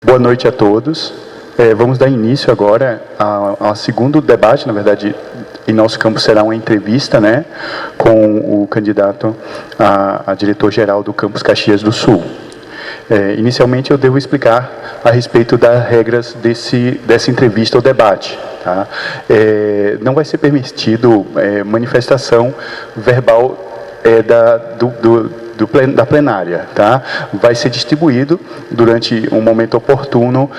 Boa noite a todos. Vamos dar início agora ao segundo debate. Na verdade, em nosso campo será uma entrevista, né, com o candidato a diretor-geral do Campus Caxias do Sul. Inicialmente, eu devo explicar a respeito das regras dessa entrevista ou debate. Tá? Não vai ser permitido manifestação verbal da plenária, tá? Vai ser distribuído durante um momento oportuno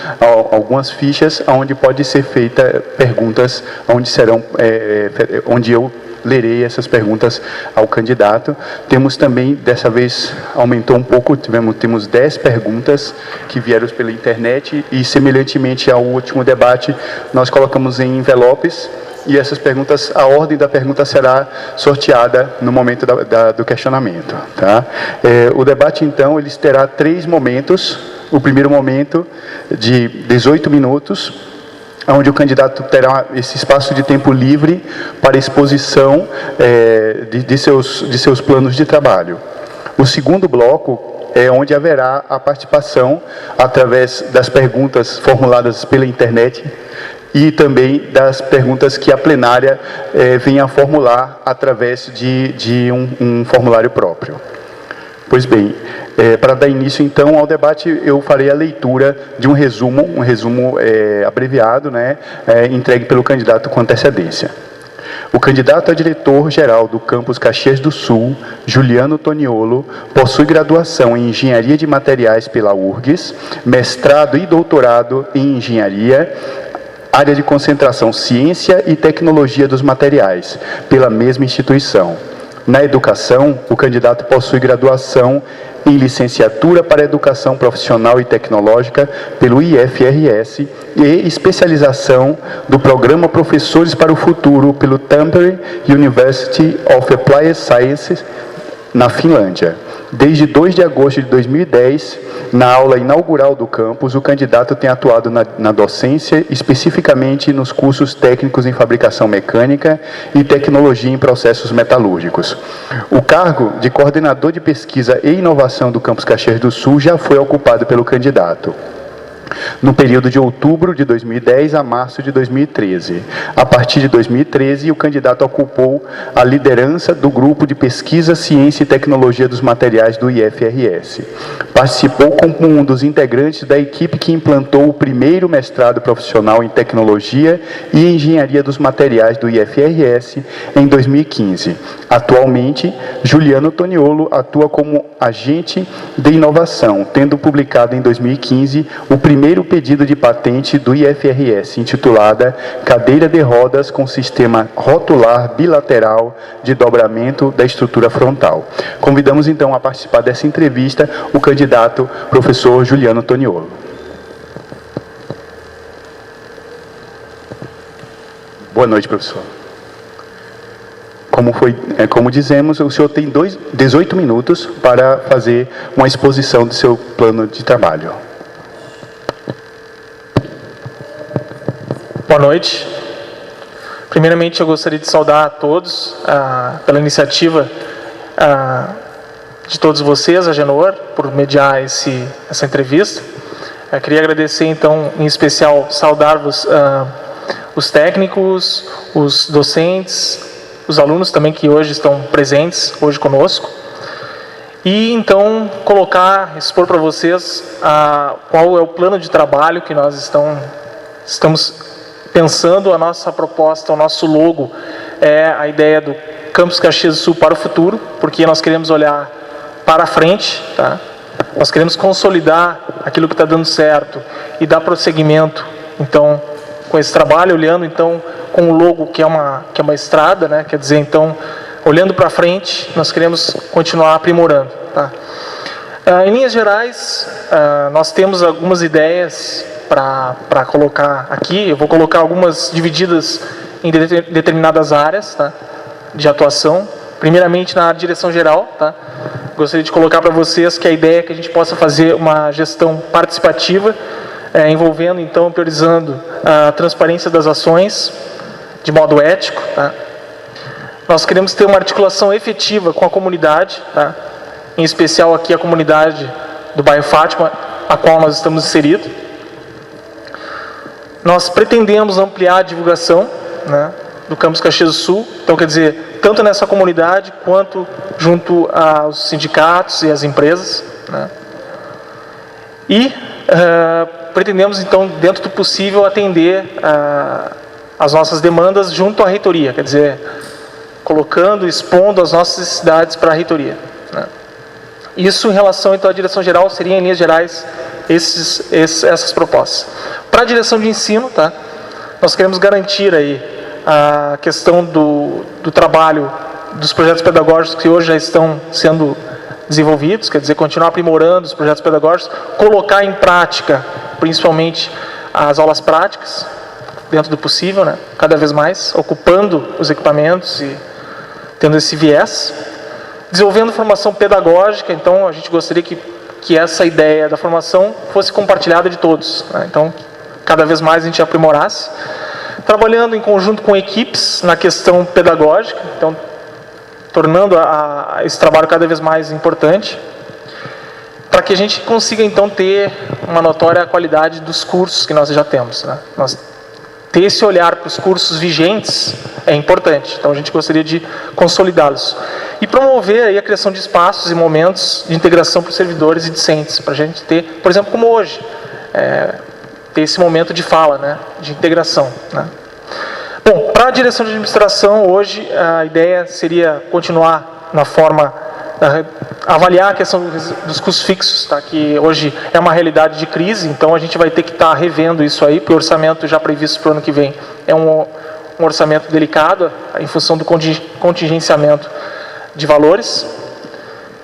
algumas fichas onde pode ser feita perguntas, onde eu lerei essas perguntas ao candidato. Temos também, dessa vez aumentou um pouco, temos 10 perguntas que vieram pela internet e, semelhantemente ao último debate, nós colocamos em envelopes. E essas perguntas, a ordem da pergunta será sorteada no momento do questionamento. Tá? O debate, então, ele terá 3 momentos. O primeiro momento, de 18 minutos, onde o candidato terá esse espaço de tempo livre para exposição de seus planos de trabalho. O segundo bloco é onde haverá a participação através das perguntas formuladas pela internet e também das perguntas que a plenária venha a formular através de um formulário próprio. Pois bem, para dar início, então, ao debate, eu farei a leitura de um resumo abreviado, né, entregue pelo candidato com antecedência. O candidato a diretor-geral do Campus Caxias do Sul, Juliano Toniolo, possui graduação em Engenharia de Materiais pela URGS, mestrado e doutorado em Engenharia, área de concentração Ciência e Tecnologia dos Materiais, pela mesma instituição. Na educação, o candidato possui graduação em Licenciatura para Educação Profissional e Tecnológica pelo IFRS e especialização do Programa Professores para o Futuro pelo Tampere University of Applied Sciences, na Finlândia. Desde 2 de agosto de 2010, na aula inaugural do campus, o candidato tem atuado na docência, especificamente nos cursos técnicos em fabricação mecânica e tecnologia em processos metalúrgicos. O cargo de coordenador de pesquisa e inovação do Campus Caxias do Sul já foi ocupado pelo candidato no período de outubro de 2010 a março de 2013. A partir de 2013, o candidato ocupou a liderança do Grupo de Pesquisa, Ciência e Tecnologia dos Materiais do IFRS. Participou como um dos integrantes da equipe que implantou o primeiro mestrado profissional em Tecnologia e Engenharia dos Materiais do IFRS em 2015. Atualmente, Juliano Toniolo atua como agente de inovação, tendo publicado em 2015 o primeiro pedido de patente do IFRS, intitulada Cadeira de Rodas com Sistema Rotular Bilateral de Dobramento da Estrutura Frontal. Convidamos, então, a participar dessa entrevista o candidato professor Juliano Toniolo. Boa noite, professor. Como dizemos, o senhor tem 18 minutos para fazer uma exposição do seu plano de trabalho. Boa noite. Primeiramente, eu gostaria de saudar a todos pela iniciativa de todos vocês, a Genor, por mediar essa entrevista. Eu queria agradecer, então, em especial, saudar-vos, os técnicos, os docentes, os alunos também que hoje estão presentes, hoje conosco. E, então, expor para vocês qual é o plano de trabalho que nós estamos pensando. A nossa proposta, o nosso logo é a ideia do Campus Caxias do Sul para o futuro, porque nós queremos olhar para frente, tá? Nós queremos consolidar aquilo que está dando certo e dar prosseguimento, então, com esse trabalho, olhando, então, com o logo que é uma estrada, né? Quer dizer, então, olhando para frente, nós queremos continuar aprimorando, tá? Em linhas gerais, nós temos algumas ideias para colocar aqui. Eu vou colocar algumas divididas em determinadas áreas, tá, de atuação. Primeiramente, na área de direção geral, tá? Gostaria de colocar para vocês que a ideia é que a gente possa fazer uma gestão participativa, envolvendo, então, priorizando a transparência das ações, de modo ético, tá? Nós queremos ter uma articulação efetiva com a comunidade, tá? Em especial aqui a comunidade do bairro Fátima, a qual nós estamos inseridos. Nós pretendemos ampliar a divulgação, né, do Campus Caxias do Sul, então quer dizer, tanto nessa comunidade quanto junto aos sindicatos e às empresas, né. E pretendemos então, dentro do possível, atender as nossas demandas junto à reitoria, quer dizer, colocando, expondo as nossas necessidades para a reitoria, né. Isso em relação então à direção-geral, seria em linhas gerais essas propostas. Para a direção de ensino, tá, nós queremos garantir aí a questão do trabalho dos projetos pedagógicos que hoje já estão sendo desenvolvidos, quer dizer, continuar aprimorando os projetos pedagógicos, colocar em prática, principalmente, as aulas práticas, dentro do possível, né, cada vez mais, ocupando os equipamentos e tendo esse viés. Desenvolvendo formação pedagógica, então a gente gostaria que essa ideia da formação fosse compartilhada de todos, né? Então, cada vez mais a gente aprimorasse. Trabalhando em conjunto com equipes na questão pedagógica, então, tornando esse trabalho cada vez mais importante, para que a gente consiga, então, ter uma notória qualidade dos cursos que nós já temos, né? Ter esse olhar para os cursos vigentes é importante, então a gente gostaria de consolidá-los. E promover aí a criação de espaços e momentos de integração para os servidores e discentes, para a gente ter, por exemplo, como hoje, ter esse momento de fala, né, de integração, né. Bom, para a direção de administração, hoje a ideia seria continuar na forma, avaliar a questão dos custos fixos, tá, que hoje é uma realidade de crise, então a gente vai ter que estar revendo isso aí, porque o orçamento já previsto para o ano que vem é um orçamento delicado, em função do contingenciamento de valores.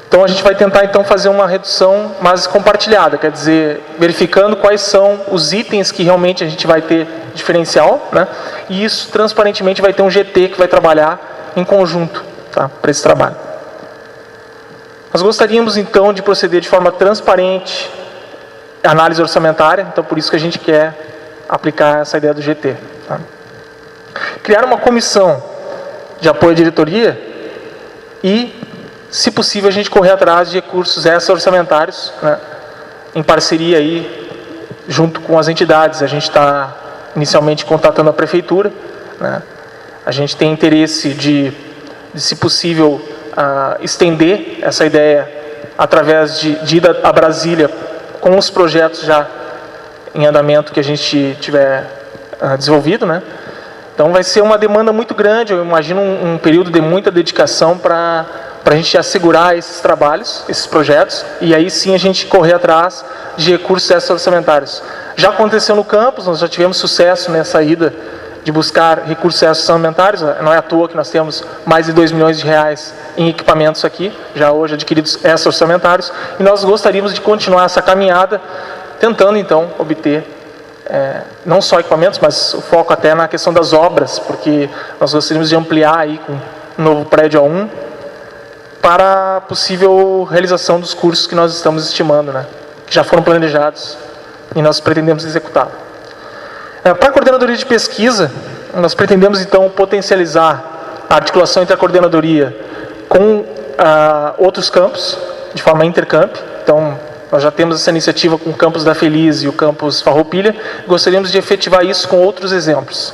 Então a gente vai tentar então fazer uma redução mais compartilhada, quer dizer, verificando quais são os itens que realmente a gente vai ter diferencial, né? E isso transparentemente vai ter um GT que vai trabalhar em conjunto, tá, para esse trabalho. Nós gostaríamos então de proceder de forma transparente a análise orçamentária, então por isso que a gente quer aplicar essa ideia do GT, tá? Criar uma comissão de apoio à diretoria e, se possível, a gente correr atrás de recursos extra-orçamentários, né, em parceria aí, junto com as entidades. A gente está inicialmente contatando a prefeitura, né, a gente tem interesse de se possível, estender essa ideia através de ir a Brasília com os projetos já em andamento que a gente tiver desenvolvido, né. Então vai ser uma demanda muito grande, eu imagino um período de muita dedicação para a gente assegurar esses trabalhos, esses projetos, e aí sim a gente correr atrás de recursos extra-orçamentários. Já aconteceu no campus, nós já tivemos sucesso nessa ida de buscar recursos extra-orçamentários, não é à toa que nós temos mais de 2 milhões de reais em equipamentos aqui, já hoje adquiridos extra-orçamentários, e nós gostaríamos de continuar essa caminhada, tentando então obter não só equipamentos, mas o foco até na questão das obras, porque nós gostaríamos de ampliar aí com um novo prédio A1 para a possível realização dos cursos que nós estamos estimando, né, que já foram planejados e nós pretendemos executar. Para a coordenadoria de pesquisa, nós pretendemos então potencializar a articulação entre a coordenadoria com outros campos, de forma intercamp. Então, nós já temos essa iniciativa com o campus da Feliz e o campus Farroupilha, gostaríamos de efetivar isso com outros exemplos.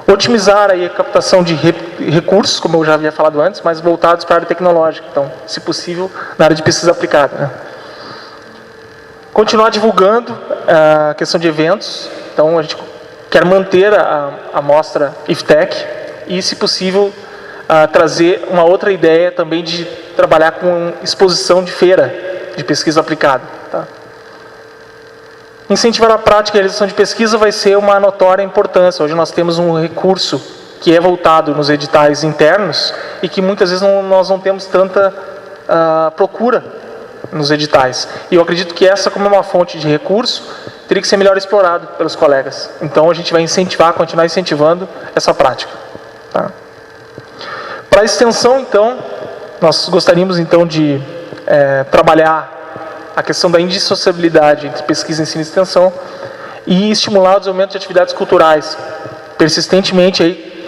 Otimizar aí a captação de recursos, como eu já havia falado antes, mas voltados para a área tecnológica, então, se possível, na área de pesquisa aplicada, né. Continuar divulgando a questão de eventos, então a gente quer manter a mostra IFTEC e, se possível, trazer uma outra ideia também de trabalhar com exposição de feira de pesquisa aplicada, tá? Incentivar a prática e a realização de pesquisa vai ser uma notória importância. Hoje nós temos um recurso que é voltado nos editais internos e que muitas vezes nós não temos tanta procura nos editais. E eu acredito que essa, como é uma fonte de recurso, teria que ser melhor explorado pelos colegas. Então a gente vai incentivar, continuar incentivando essa prática, tá? Para a extensão, então, nós gostaríamos então de trabalhar a questão da indissociabilidade entre pesquisa, ensino e extensão e estimular o desenvolvimento de atividades culturais. Persistentemente, aí,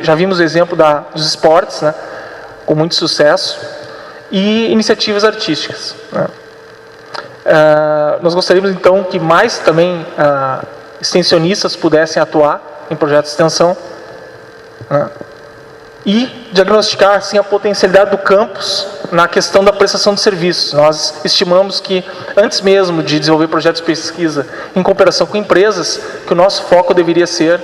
já vimos o exemplo dos esportes, né, com muito sucesso, e iniciativas artísticas, né. Nós gostaríamos, então, que mais também extensionistas pudessem atuar em projetos de extensão, né? E diagnosticar assim, a potencialidade do campus na questão da prestação de serviços. Nós estimamos que, antes mesmo de desenvolver projetos de pesquisa em cooperação com empresas, que o nosso foco deveria ser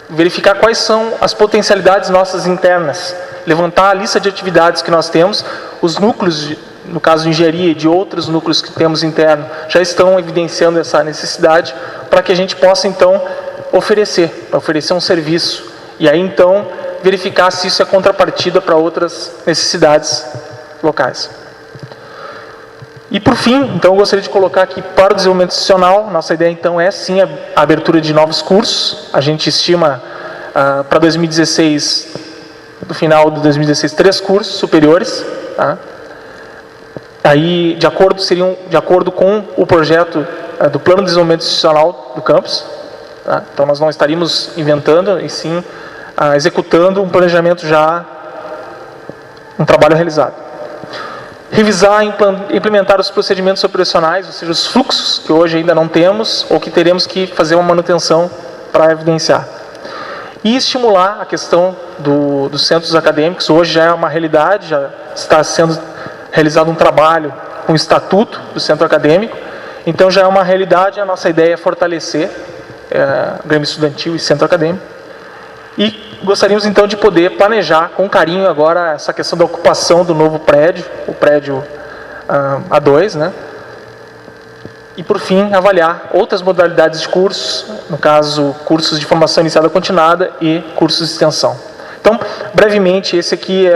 verificar quais são as potencialidades nossas internas, levantar a lista de atividades que nós temos, os núcleos, no caso de engenharia e de outros núcleos que temos interno, já estão evidenciando essa necessidade, para que a gente possa, então, oferecer um serviço. E aí, então, verificar se isso é contrapartida para outras necessidades locais. E, por fim, então, eu gostaria de colocar aqui, para o desenvolvimento institucional, nossa ideia, então, é, sim, a abertura de novos cursos. A gente estima, para 2016, no final de 2016, 3 cursos superiores, tá? Aí, de acordo com o projeto do Plano de Desenvolvimento Institucional do campus, tá? Então, nós não estaríamos inventando, e sim executando um planejamento já, um trabalho realizado. Revisar e implementar os procedimentos operacionais, ou seja, os fluxos que hoje ainda não temos, ou que teremos que fazer uma manutenção para evidenciar. E estimular a questão dos centros acadêmicos. Hoje já é uma realidade, já está sendo realizado um trabalho com o estatuto do centro acadêmico, então já é uma realidade. A nossa ideia é fortalecer Grêmio Estudantil e centro acadêmico. E gostaríamos então de poder planejar com carinho agora essa questão da ocupação do novo prédio, o prédio A2, né? E por fim, avaliar outras modalidades de cursos, no caso, cursos de formação iniciada continuada e cursos de extensão. Então, brevemente, esse aqui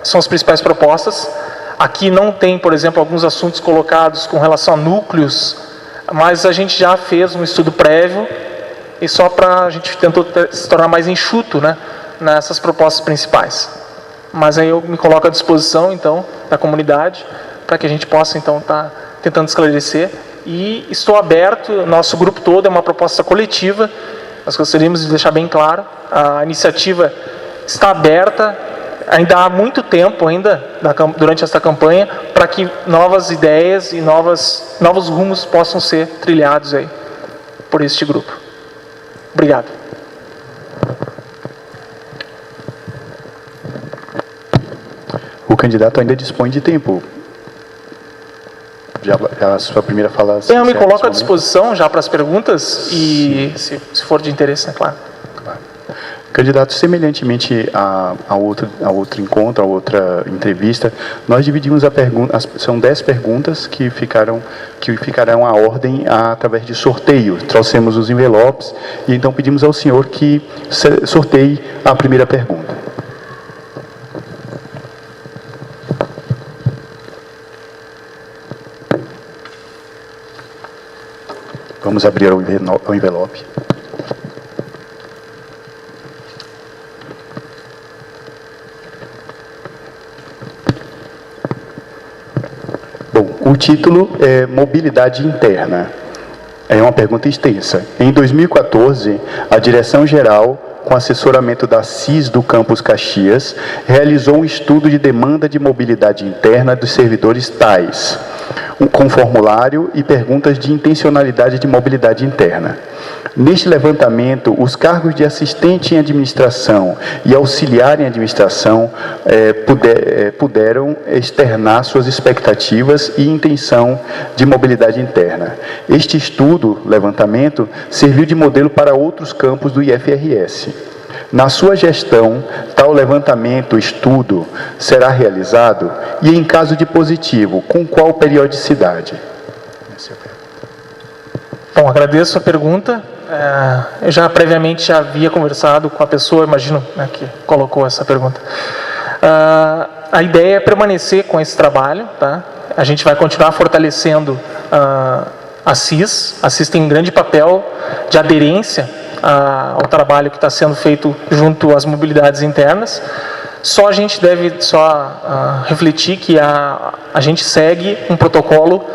são as principais propostas. Aqui não tem, por exemplo, alguns assuntos colocados com relação a núcleos, mas a gente já fez um estudo prévio, e só para a gente tentou se tornar mais enxuto, né, nessas propostas principais. Mas aí eu me coloco à disposição, então, da comunidade, para que a gente possa, então, estar tentando esclarecer. E estou aberto, nosso grupo todo é uma proposta coletiva, nós gostaríamos de deixar bem claro, a iniciativa está aberta, ainda há muito tempo, durante esta campanha, para que novas ideias e novos rumos possam ser trilhados aí por este grupo. Obrigado. O candidato ainda dispõe de tempo. Já a sua primeira fala... Eu me coloco à disposição já para as perguntas e, se for de interesse, é claro. Candidato, semelhantemente a outro encontro, a outra entrevista, nós dividimos a pergunta, são 10 perguntas que ficarão à ordem através de sorteio. Trouxemos os envelopes e então pedimos ao senhor que sorteie a primeira pergunta. Vamos abrir o envelope. O título é Mobilidade Interna. É uma pergunta extensa. Em 2014, a Direção-Geral, com assessoramento da CIS do Campus Caxias, realizou um estudo de demanda de mobilidade interna dos servidores TAIs, com formulário e perguntas de intencionalidade de mobilidade interna. Neste levantamento, os cargos de assistente em administração e auxiliar em administração puderam externar suas expectativas e intenção de mobilidade interna. Este estudo, levantamento, serviu de modelo para outros campos do IFRS. Na sua gestão, tal levantamento, estudo, será realizado e, em caso de positivo, com qual periodicidade? Bom, agradeço a pergunta. Eu já previamente havia conversado com a pessoa, imagino, né, que colocou essa pergunta. A ideia é permanecer com esse trabalho, tá? A gente vai continuar fortalecendo a CIS. A CIS tem um grande papel de aderência ao trabalho que está sendo feito junto às mobilidades internas. Só a gente deve refletir que a gente segue um protocolo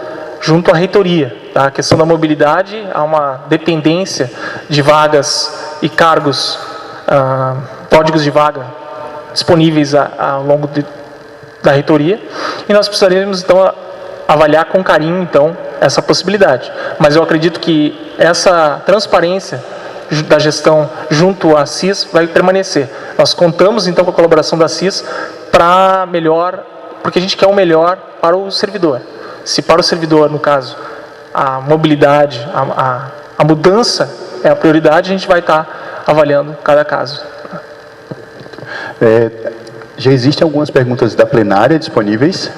junto à reitoria. Tá? A questão da mobilidade, há uma dependência de vagas e cargos, códigos de vaga disponíveis ao longo da reitoria, e nós precisaríamos, então, avaliar com carinho, então, essa possibilidade. Mas eu acredito que essa transparência da gestão junto à CIS vai permanecer. Nós contamos então com a colaboração da CIS para melhor, porque a gente quer o melhor para o servidor. Se para o servidor, no caso, a mobilidade, a mudança é a prioridade, a gente vai estar avaliando cada caso. Já existem algumas perguntas da plenária disponíveis?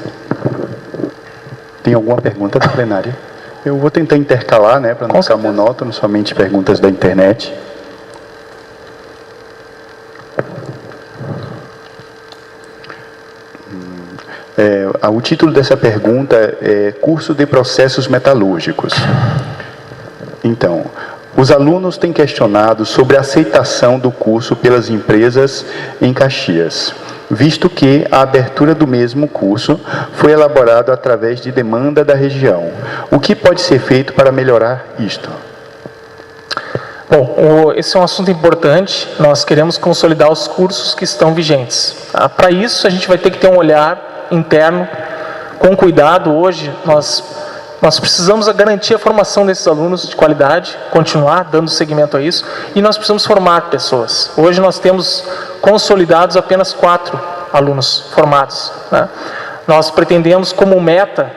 Tem alguma pergunta da plenária? Eu vou tentar intercalar, né, para não ficar monótono, somente perguntas da internet. O título dessa pergunta é Curso de Processos Metalúrgicos. Então, os alunos têm questionado sobre a aceitação do curso pelas empresas em Caxias, visto que a abertura do mesmo curso foi elaborada através de demanda da região. O que pode ser feito para melhorar isto? Bom, esse é um assunto importante. Nós queremos consolidar os cursos que estão vigentes. Para isso, a gente vai ter que ter um olhar interno, com cuidado. Hoje, nós precisamos garantir a formação desses alunos de qualidade, continuar dando seguimento a isso, e nós precisamos formar pessoas. Hoje nós temos consolidados apenas 4 alunos formados, né? Nós pretendemos como meta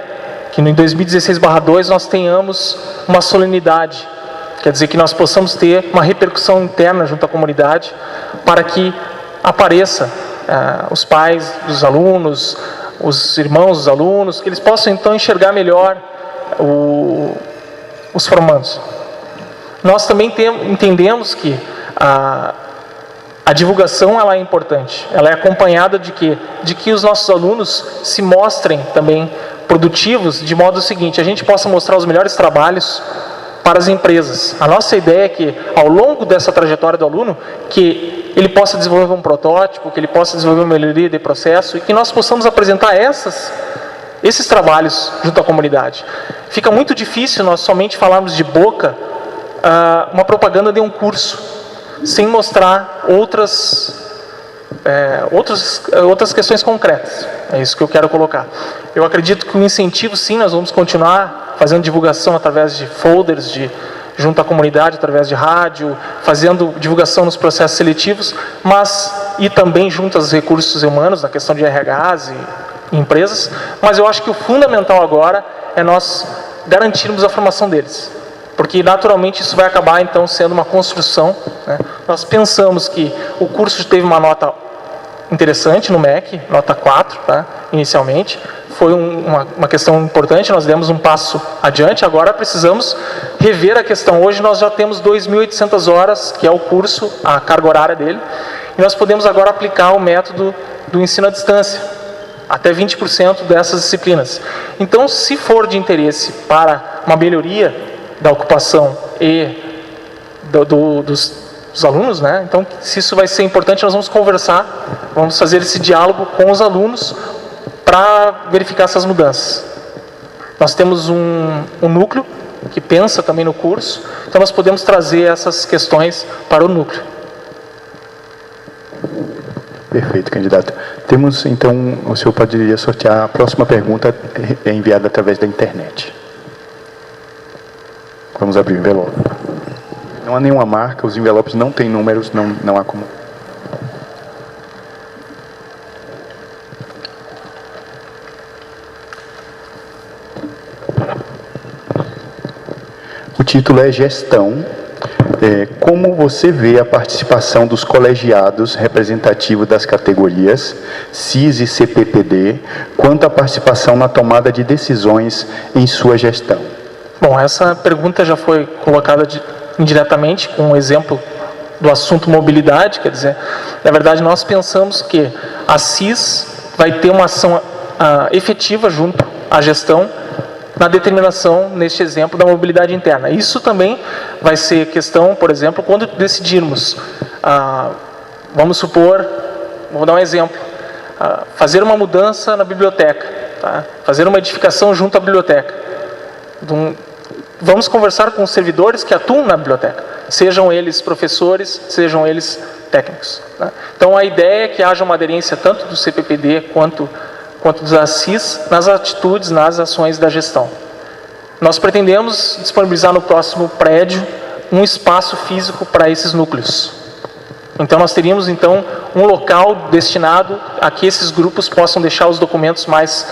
que em 2016/2 nós tenhamos uma solenidade, quer dizer que nós possamos ter uma repercussão interna junto à comunidade para que apareça os pais dos alunos, os irmãos dos alunos, que eles possam então enxergar melhor os formandos. Nós também entendemos que a divulgação ela é importante, ela é acompanhada de que os nossos alunos se mostrem também produtivos, de modo seguinte, a gente possa mostrar os melhores trabalhos para as empresas. A nossa ideia é que, ao longo dessa trajetória do aluno, que ele possa desenvolver um protótipo, que ele possa desenvolver uma melhoria de processo e que nós possamos apresentar esses trabalhos junto à comunidade. Fica muito difícil nós somente falarmos de boca uma propaganda de um curso, sem mostrar outras questões concretas. É isso que eu quero colocar. Eu acredito que o incentivo, sim, nós vamos continuar fazendo divulgação através de folders, junto à comunidade, através de rádio, fazendo divulgação nos processos seletivos, e também junto aos recursos humanos, na questão de RHs e empresas, mas eu acho que o fundamental agora é nós garantirmos a formação deles, porque naturalmente isso vai acabar então sendo uma construção, né? Nós pensamos que o curso teve uma nota interessante no MEC, nota 4, tá? Inicialmente, foi uma questão importante, nós demos um passo adiante, agora precisamos rever a questão. Hoje nós já temos 2.800 horas, que é o curso, a carga horária dele, e nós podemos agora aplicar o método do ensino à distância, até 20% dessas disciplinas. Então, se for de interesse para uma melhoria da ocupação e dos alunos, né? Então, se isso vai ser importante, nós vamos conversar, vamos fazer esse diálogo com os alunos para verificar essas mudanças. Nós temos um núcleo que pensa também no curso, então nós podemos trazer essas questões para o núcleo. Perfeito, candidato. Temos, então, o senhor poderia sortear a próxima pergunta enviada através da internet. Vamos abrir o envelope. Não há nenhuma marca, os envelopes não têm números, não há como... O título é Gestão. Como você vê a participação dos colegiados representativos das categorias CIS e CPPD quanto à participação na tomada de decisões em sua gestão? Bom, essa pergunta já foi colocada indiretamente com um exemplo do assunto mobilidade, quer dizer, na verdade nós pensamos que a CIS vai ter uma ação efetiva junto à gestão na determinação, neste exemplo, da mobilidade interna. Isso também vai ser questão, por exemplo, quando decidirmos, vamos supor, vou dar um exemplo, fazer uma mudança na biblioteca, tá? Fazer uma edificação junto à biblioteca. Vamos conversar com os servidores que atuam na biblioteca, sejam eles professores, sejam eles técnicos, tá? Então a ideia é que haja uma aderência tanto do CPPD quanto dos ACIS nas atitudes, nas ações da gestão. Nós pretendemos disponibilizar no próximo prédio um espaço físico para esses núcleos. Então nós teríamos então um local destinado a que esses grupos possam deixar os documentos mais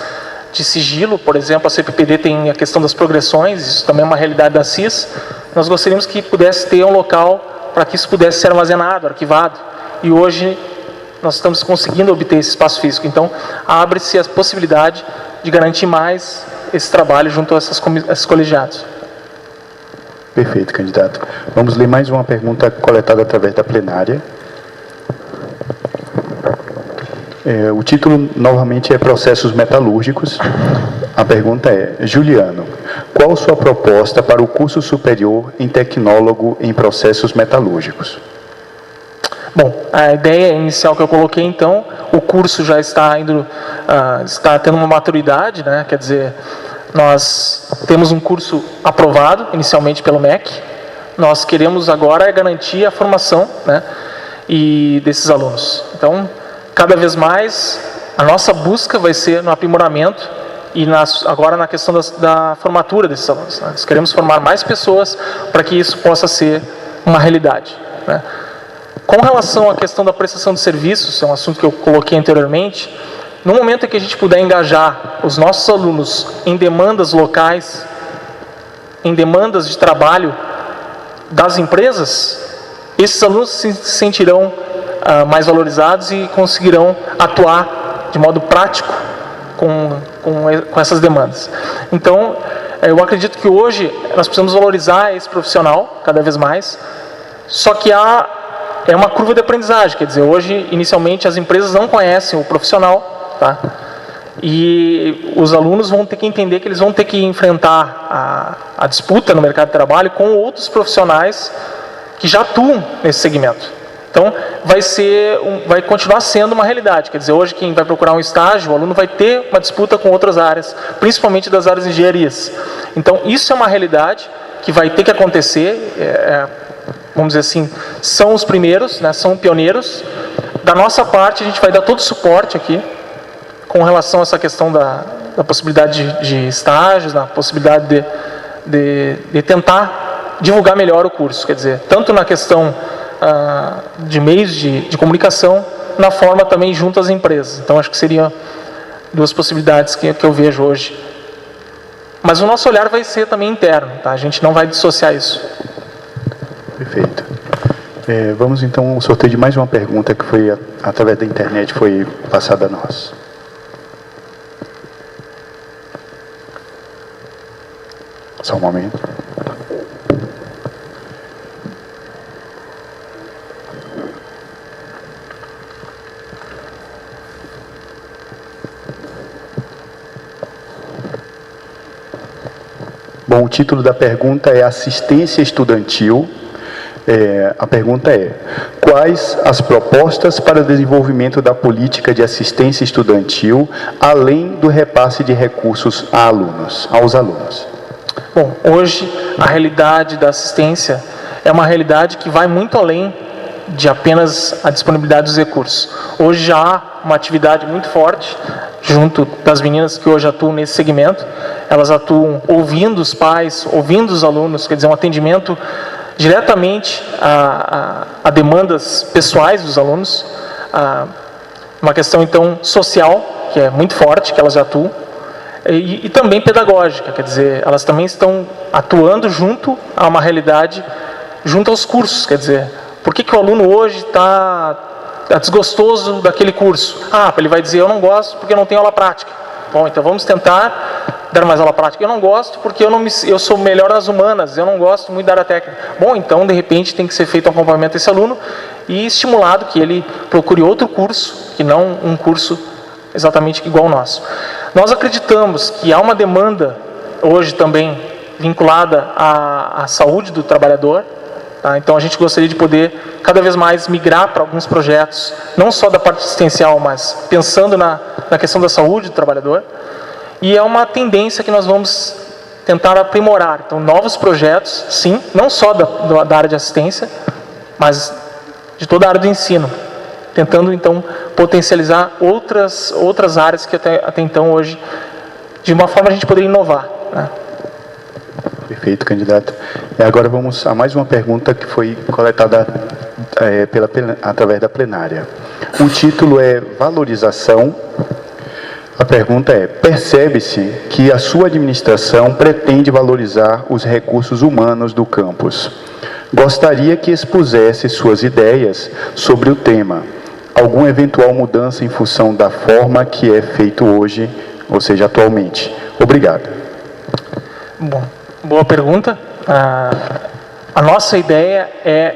de sigilo. Por exemplo, a CPPD tem a questão das progressões, isso também é uma realidade da CIS. Nós gostaríamos que pudesse ter um local para que isso pudesse ser armazenado, arquivado. E hoje nós estamos conseguindo obter esse espaço físico. Então abre-se a possibilidade de garantir mais esse trabalho junto a esses colegiados. Perfeito, candidato. Vamos ler mais uma pergunta coletada através da plenária. O título, novamente, é Processos Metalúrgicos. A pergunta é: Juliano, qual sua proposta para o curso superior em tecnólogo em processos metalúrgicos? Bom, a ideia inicial que eu coloquei, então, o curso já está está tendo uma maturidade, né? Quer dizer, nós temos um curso aprovado inicialmente pelo MEC. Nós queremos agora garantir a formação, né, desses alunos. Então, cada vez mais, a nossa busca vai ser no aprimoramento e agora na questão da formatura desses alunos, né? Nós queremos formar mais pessoas para que isso possa ser uma realidade, né? Com relação à questão da prestação de serviços, é um assunto que eu coloquei anteriormente. No momento em que a gente puder engajar os nossos alunos em demandas locais, em demandas de trabalho das empresas, esses alunos se sentirão mais valorizados e conseguirão atuar de modo prático com essas demandas. Então, eu acredito que hoje nós precisamos valorizar esse profissional cada vez mais, só que é uma curva de aprendizagem. Quer dizer, hoje, inicialmente, as empresas não conhecem o profissional, tá? E os alunos vão ter que entender que eles vão ter que enfrentar a disputa no mercado de trabalho com outros profissionais que já atuam nesse segmento. Então, vai continuar sendo uma realidade. Quer dizer, hoje quem vai procurar um estágio, o aluno vai ter uma disputa com outras áreas, principalmente das áreas de engenharias. Então, isso é uma realidade que vai ter que acontecer. Vamos dizer assim, são os primeiros, né, são pioneiros. Da nossa parte, a gente vai dar todo o suporte aqui, com relação a essa questão da possibilidade de estágios, na possibilidade de tentar divulgar melhor o curso. Quer dizer, tanto na questão de meios de comunicação, na forma também junto às empresas. Então, acho que seriam duas possibilidades que eu vejo hoje. Mas o nosso olhar vai ser também interno, tá? A gente não vai dissociar isso. Perfeito. Vamos então ao sorteio de mais uma pergunta que foi através da internet, foi passada a nós. Só um momento. Bom, o título da pergunta é Assistência Estudantil. A pergunta é: quais as propostas para o desenvolvimento da política de assistência estudantil, além do repasse de recursos aos alunos? Bom, hoje a realidade da assistência é uma realidade que vai muito além de apenas a disponibilidade dos recursos. Hoje já há uma atividade muito forte junto das meninas que hoje atuam nesse segmento. Elas atuam ouvindo os pais, ouvindo os alunos, quer dizer, um atendimento diretamente a demandas pessoais dos alunos, uma questão então social, que é muito forte, que elas já atuam, e também pedagógica, quer dizer, elas também estão atuando junto a uma realidade, junto aos cursos. Quer dizer, por que o aluno hoje está desgostoso daquele curso? Ele vai dizer: eu não gosto porque eu não tenho aula prática. Bom, então vamos tentar dar mais aula prática. Eu não gosto porque eu sou melhor nas humanas, eu não gosto muito da área técnica. Bom, então de repente tem que ser feito um acompanhamento desse aluno e estimulado que ele procure outro curso, que não um curso exatamente igual ao nosso. Nós acreditamos que há uma demanda hoje também vinculada à saúde do trabalhador, tá? Então a gente gostaria de poder cada vez mais migrar para alguns projetos, não só da parte assistencial, mas pensando na questão da saúde do trabalhador. E é uma tendência que nós vamos tentar aprimorar. Então, novos projetos, sim, não só da área de assistência, mas de toda a área do ensino, tentando então potencializar outras áreas que até então hoje, de uma forma, a gente poderia inovar, né? Perfeito, candidato. Agora vamos a mais uma pergunta que foi coletada através da plenária. O título é Valorização. A pergunta é: percebe-se que a sua administração pretende valorizar os recursos humanos do campus. Gostaria que expusesse suas ideias sobre o tema. Alguma eventual mudança em função da forma que é feito hoje, ou seja, atualmente? Obrigado. Bom, boa pergunta. A nossa ideia é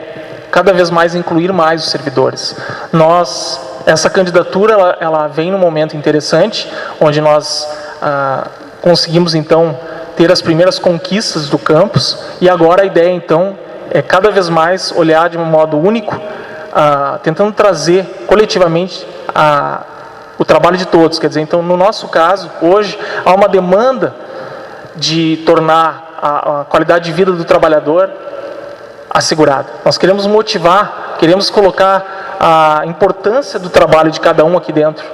cada vez mais incluir mais os servidores. Essa candidatura ela vem num momento interessante, onde nós conseguimos então ter as primeiras conquistas do campus, e agora a ideia então é cada vez mais olhar de um modo único, tentando trazer coletivamente o trabalho de todos. Quer dizer, então no nosso caso, hoje há uma demanda de tornar a qualidade de vida do trabalhador assegurada. Nós queremos motivar, queremos colocar a importância do trabalho de cada um aqui dentro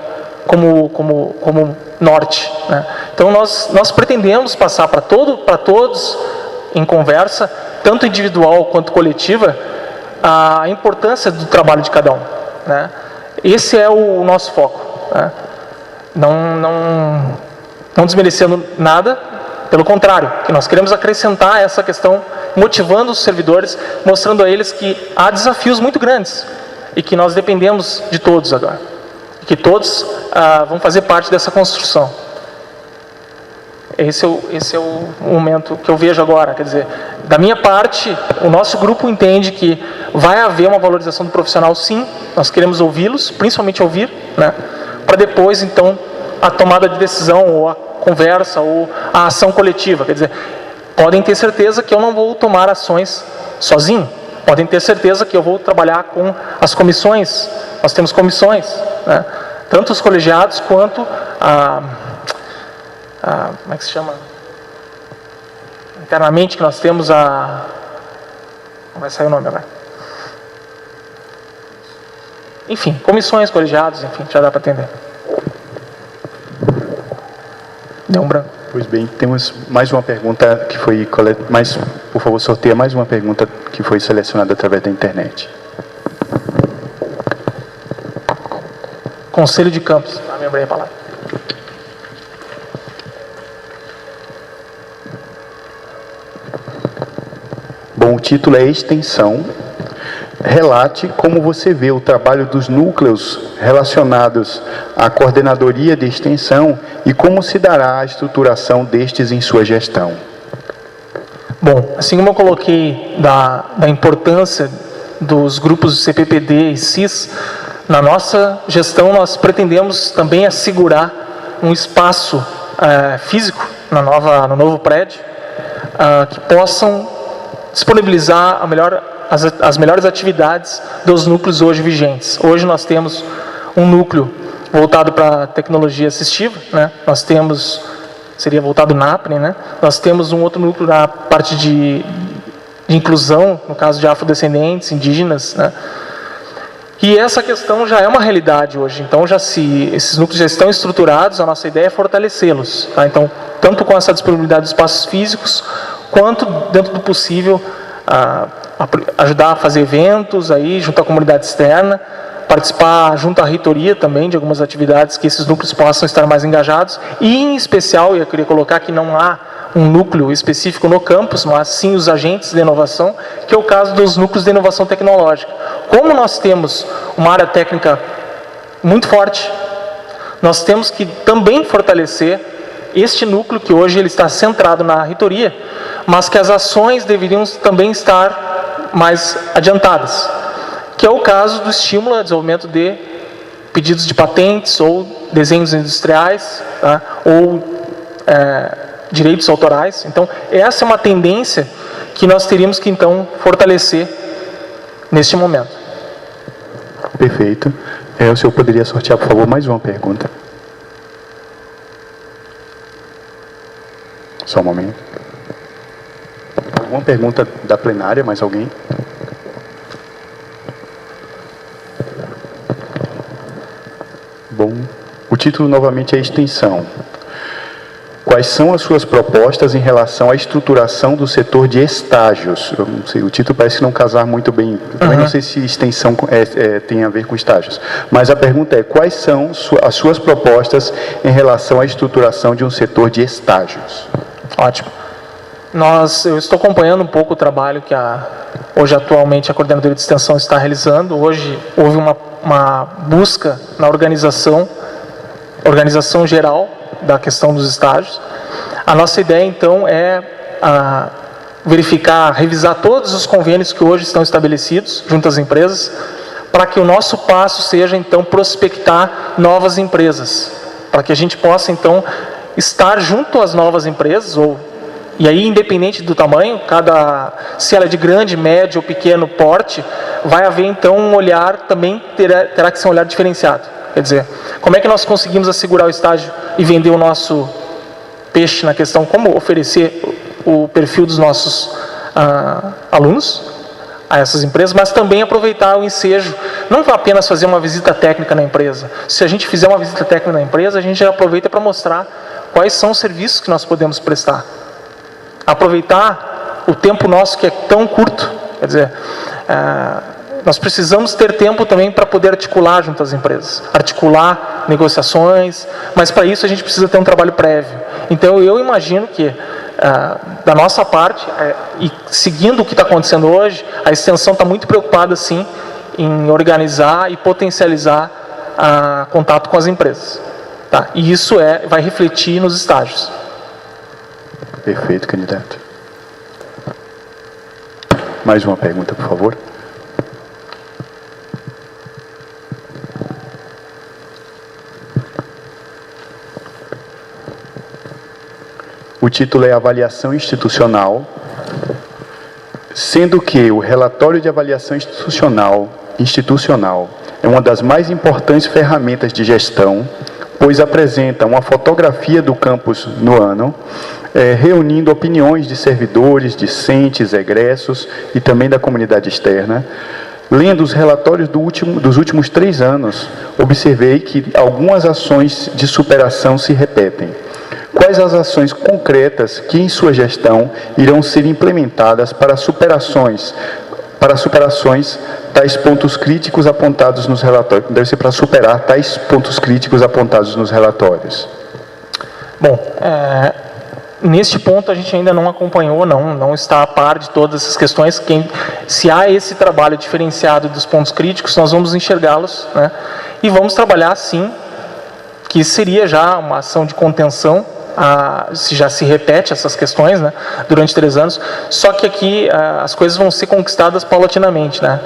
como norte, né? Então nós pretendemos passar para todos em conversa, tanto individual quanto coletiva, a importância do trabalho de cada um, né? Esse é o nosso foco, né? Não desmerecendo nada, pelo contrário, que nós queremos acrescentar essa questão, motivando os servidores, mostrando a eles que há desafios muito grandes e que nós dependemos de todos agora, e que todos vão fazer parte dessa construção. Esse é o momento que eu vejo agora. Quer dizer, da minha parte, o nosso grupo entende que vai haver uma valorização do profissional, sim. Nós queremos ouvi-los, principalmente ouvir, né? Para depois, então, a tomada de decisão, ou a conversa, ou a ação coletiva. Quer dizer, podem ter certeza que eu não vou tomar ações sozinho. Podem ter certeza que eu vou trabalhar com as comissões. Nós temos comissões, né? Tanto os colegiados quanto como é que se chama? Internamente, que nós temos não vai sair o nome agora. Enfim, comissões, colegiados, enfim, já dá para atender. Deu um branco. Pois bem, temos mais uma pergunta que foi coletada, mas, por favor, sorteia mais uma pergunta que foi selecionada através da internet. Conselho de Campos. Lembrei a palavra. Bom, o título é Extensão. Relate como você vê o trabalho dos núcleos relacionados à coordenadoria de extensão e como se dará a estruturação destes em sua gestão. Bom, assim como eu coloquei da importância dos grupos CPPD e CIS, na nossa gestão nós pretendemos também assegurar um espaço físico no novo prédio, que possam disponibilizar as melhores atividades dos núcleos hoje vigentes. Hoje nós temos um núcleo voltado para tecnologia assistiva, né? Nós temos, seria voltado na APNE, né? Nós temos um outro núcleo na parte de inclusão, no caso de afrodescendentes, indígenas, né? E essa questão já é uma realidade hoje. Então, esses núcleos já estão estruturados, a nossa ideia é fortalecê-los, tá? Então, tanto com essa disponibilidade de espaços físicos, quanto, dentro do possível, ajudar a fazer eventos aí, junto à comunidade externa, participar junto à reitoria também de algumas atividades que esses núcleos possam estar mais engajados, e em especial, eu queria colocar que não há um núcleo específico no campus, mas sim os agentes de inovação, que é o caso dos núcleos de inovação tecnológica. Como nós temos uma área técnica muito forte, nós temos que também fortalecer este núcleo, que hoje ele está centrado na reitoria, mas que as ações deveriam também estar mais adiantadas, que é o caso do estímulo ao desenvolvimento de pedidos de patentes ou desenhos industriais, tá? Ou direitos autorais. Então, essa é uma tendência que nós teríamos que, então, fortalecer neste momento. Perfeito. O senhor poderia sortear, por favor, mais uma pergunta? Só um momento. Alguma pergunta da plenária? Mais alguém? Bom, o título novamente é Extensão. quais são as suas propostas em relação à estruturação do setor de estágios? Eu não sei, o título parece não casar muito bem. Também não sei se extensão tem a ver com estágios. Mas a pergunta é, quais são as suas propostas em relação à estruturação de um setor de estágios? Ótimo. Eu estou acompanhando um pouco o trabalho que hoje atualmente a coordenadoria de extensão está realizando. Hoje houve uma busca na organização geral da questão dos estágios. A nossa ideia então é verificar, revisar todos os convênios que hoje estão estabelecidos junto às empresas, para que o nosso passo seja então prospectar novas empresas, para que a gente possa então estar junto às novas empresas, e aí, independente do tamanho, se ela é de grande, médio ou pequeno porte, vai haver então um olhar, também terá que ser um olhar diferenciado. Quer dizer, como é que nós conseguimos assegurar o estágio e vender o nosso peixe na questão, como oferecer o perfil dos nossos alunos a essas empresas, mas também aproveitar o ensejo, não apenas fazer uma visita técnica na empresa. Se a gente fizer uma visita técnica na empresa, a gente já aproveita para mostrar quais são os serviços que nós podemos prestar. Aproveitar o tempo nosso que é tão curto, quer dizer, nós precisamos ter tempo também para poder articular junto às empresas, articular negociações, mas para isso a gente precisa ter um trabalho prévio. Então eu imagino que, da nossa parte, e seguindo o que está acontecendo hoje, a extensão está muito preocupada sim em organizar e potencializar contato com as empresas. Tá? E isso vai refletir nos estágios. Perfeito, candidato. Mais uma pergunta, por favor. O título é Avaliação Institucional, sendo que o relatório de avaliação institucional é uma das mais importantes ferramentas de gestão, pois apresenta uma fotografia do campus no ano, reunindo opiniões de servidores, discentes, egressos e também da comunidade externa. Lendo os relatórios dos últimos 3 anos, observei que algumas ações de superação se repetem. Quais as ações concretas que, em sua gestão, irão ser implementadas para superações tais pontos críticos apontados nos relatórios? Deve ser para superar tais pontos críticos apontados nos relatórios. Bom, neste ponto a gente ainda não acompanhou, não está a par de todas essas questões. Se há esse trabalho diferenciado dos pontos críticos, nós vamos enxergá-los, né? E vamos trabalhar sim, que seria já uma ação de contenção, se já se repete essas questões, né, durante 3 anos, só que aqui as coisas vão ser conquistadas paulatinamente, né?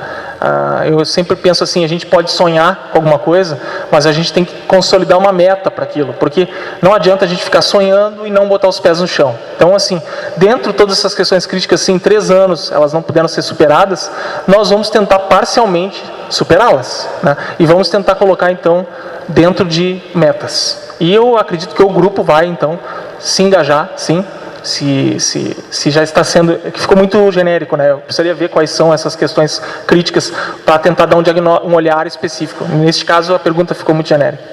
Eu sempre penso assim, a gente pode sonhar com alguma coisa, mas a gente tem que consolidar uma meta para aquilo, porque não adianta a gente ficar sonhando e não botar os pés no chão. Então, assim, dentro de todas essas questões críticas, se em 3 anos elas não puderam ser superadas, nós vamos tentar parcialmente superá-las, né? E vamos tentar colocar, então, dentro de metas. E eu acredito que o grupo vai, então, se engajar, sim, se já está sendo... que ficou muito genérico, né? Eu precisaria ver quais são essas questões críticas para tentar dar um olhar específico. Neste caso, a pergunta ficou muito genérica.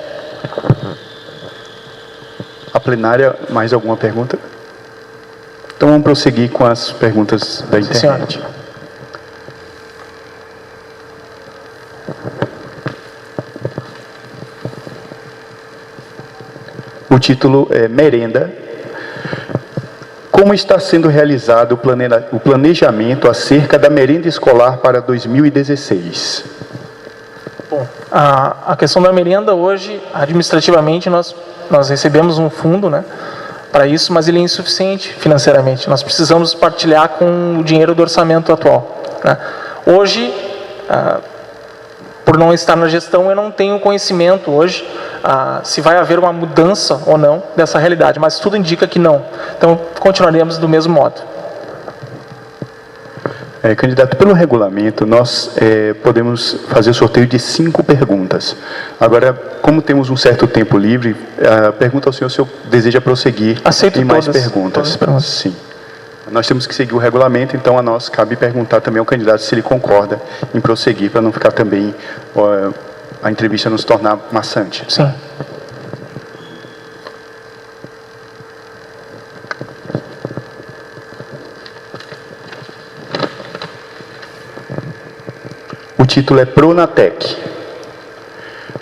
A plenária, mais alguma pergunta? Então, vamos prosseguir com as perguntas da internet. Sim, o título é Merenda. Como está sendo realizado o planejamento acerca da merenda escolar para 2016? Bom, a questão da merenda hoje, administrativamente, nós recebemos um fundo, né, para isso, mas ele é insuficiente financeiramente. Nós precisamos partilhar com o dinheiro do orçamento atual, né? Hoje, por não estar na gestão, eu não tenho conhecimento hoje se vai haver uma mudança ou não dessa realidade, mas tudo indica que não. Então, continuaremos do mesmo modo. Candidato, pelo regulamento, nós podemos fazer o sorteio de 5 perguntas. Agora, como temos um certo tempo livre, pergunta ao senhor se o senhor deseja prosseguir em mais perguntas. Sim. Nós temos que seguir o regulamento, então a nós cabe perguntar também ao candidato se ele concorda em prosseguir, para não ficar também a entrevista não se tornar maçante. Sim. O título é Pronatec.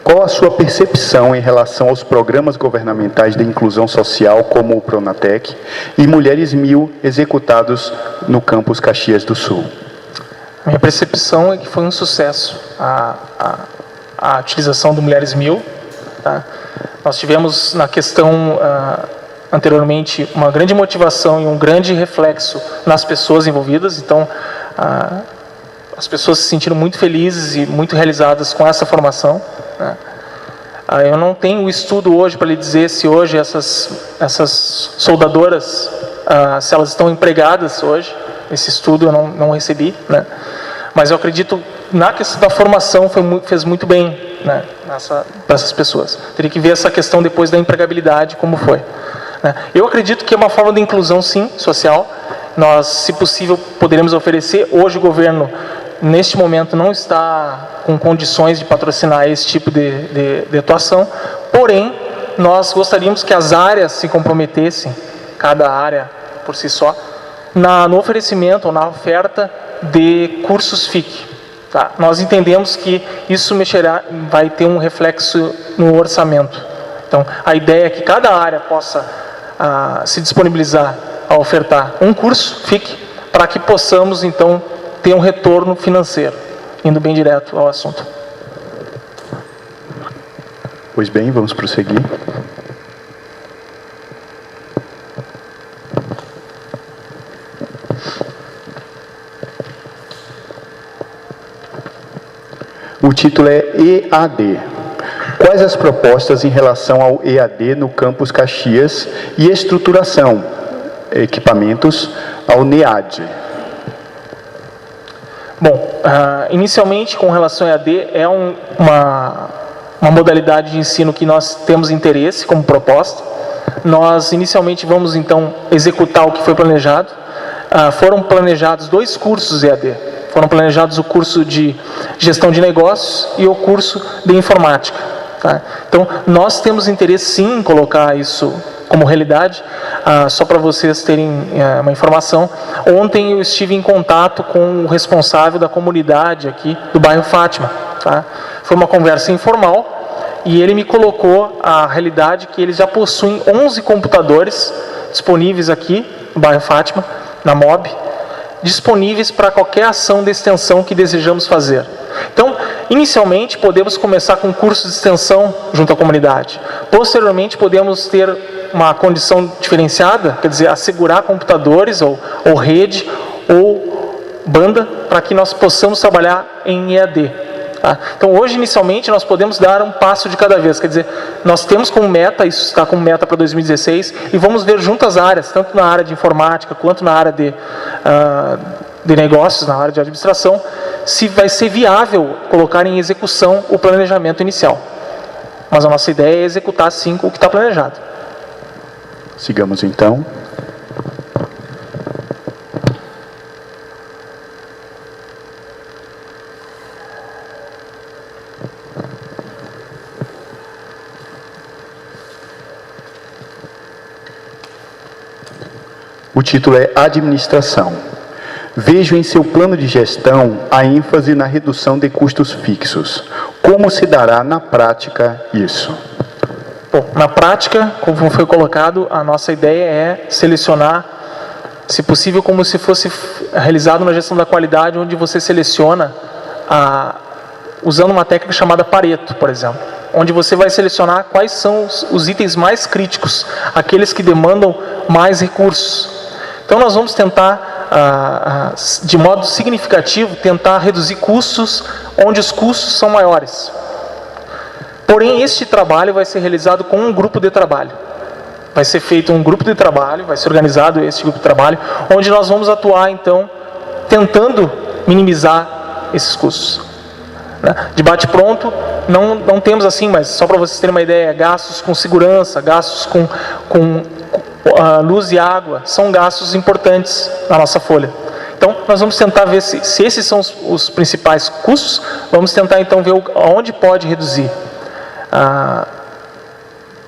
Qual a sua percepção em relação aos programas governamentais de inclusão social, como o Pronatec, e Mulheres 1000 executados no campus Caxias do Sul? Minha percepção é que foi um sucesso a utilização do Mulheres 1000. Tá? Nós tivemos na questão anteriormente uma grande motivação e um grande reflexo nas pessoas envolvidas. Então, as pessoas se sentiram muito felizes e muito realizadas com essa formação. Né? Eu não tenho o estudo hoje para lhe dizer se hoje essas soldadoras, se elas estão empregadas hoje. Esse estudo eu não recebi, né? Mas eu acredito na questão da formação fez muito bem, né, para essas pessoas. Teria que ver essa questão depois da empregabilidade, como foi. Né? Eu acredito que é uma forma de inclusão, sim, social. Nós, se possível, poderemos oferecer. Hoje o governo, neste momento, não está com condições de patrocinar esse tipo de atuação. Porém, nós gostaríamos que as áreas se comprometessem, cada área por si só, no oferecimento ou na oferta de cursos FIC. Tá? Nós entendemos que isso vai ter um reflexo no orçamento. Então, a ideia é que cada área possa se disponibilizar a ofertar um curso FIC, para que possamos, então, ter um retorno financeiro, indo bem direto ao assunto. Pois bem, vamos prosseguir. O título é EAD. Quais as propostas em relação ao EAD no campus Caxias e estruturação, equipamentos, ao NEAD? Bom, inicialmente, com relação ao EAD, é uma modalidade de ensino que nós temos interesse como proposta. Nós, inicialmente, vamos, então, executar o que foi planejado. Foram planejados 2 cursos EAD. Foram planejados o curso de gestão de negócios e o curso de informática. Tá? Então, nós temos interesse, sim, em colocar isso como realidade. Só para vocês terem uma informação, ontem eu estive em contato com o responsável da comunidade aqui do bairro Fátima. Tá? Foi uma conversa informal e ele me colocou a realidade que eles já possuem 11 computadores disponíveis aqui no bairro Fátima, na MOB, disponíveis para qualquer ação de extensão que desejamos fazer. Então, inicialmente, podemos começar com cursos de extensão junto à comunidade. Posteriormente, podemos ter uma condição diferenciada, quer dizer, assegurar computadores ou rede ou banda para que nós possamos trabalhar em EAD. Tá? Então, hoje, inicialmente, nós podemos dar um passo de cada vez. Quer dizer, nós temos como meta, isso está como meta para 2016, e vamos ver junto as áreas, tanto na área de informática, quanto na área de negócios, na área de administração, se vai ser viável colocar em execução o planejamento inicial. Mas a nossa ideia é executar, sim, o que está planejado. Sigamos, então. O título é Administração. Vejo em seu plano de gestão a ênfase na redução de custos fixos. Como se dará na prática isso? Bom, na prática, como foi colocado, a nossa ideia é selecionar, se possível, como se fosse realizado na gestão da qualidade, onde você seleciona, usando uma técnica chamada Pareto, por exemplo, onde você vai selecionar quais são os itens mais críticos, aqueles que demandam mais recursos. Então, nós vamos tentar, de modo significativo, tentar reduzir custos onde os custos são maiores. Porém, este trabalho vai ser realizado com um grupo de trabalho. Vai ser feito um grupo de trabalho, vai ser organizado esse grupo de trabalho, onde nós vamos atuar, então, tentando minimizar esses custos. De bate-pronto, não temos assim, mas só para vocês terem uma ideia, gastos com segurança, gastos com luz e água, são gastos importantes na nossa folha. Então, nós vamos tentar ver se esses são os principais custos, vamos tentar então ver onde pode reduzir.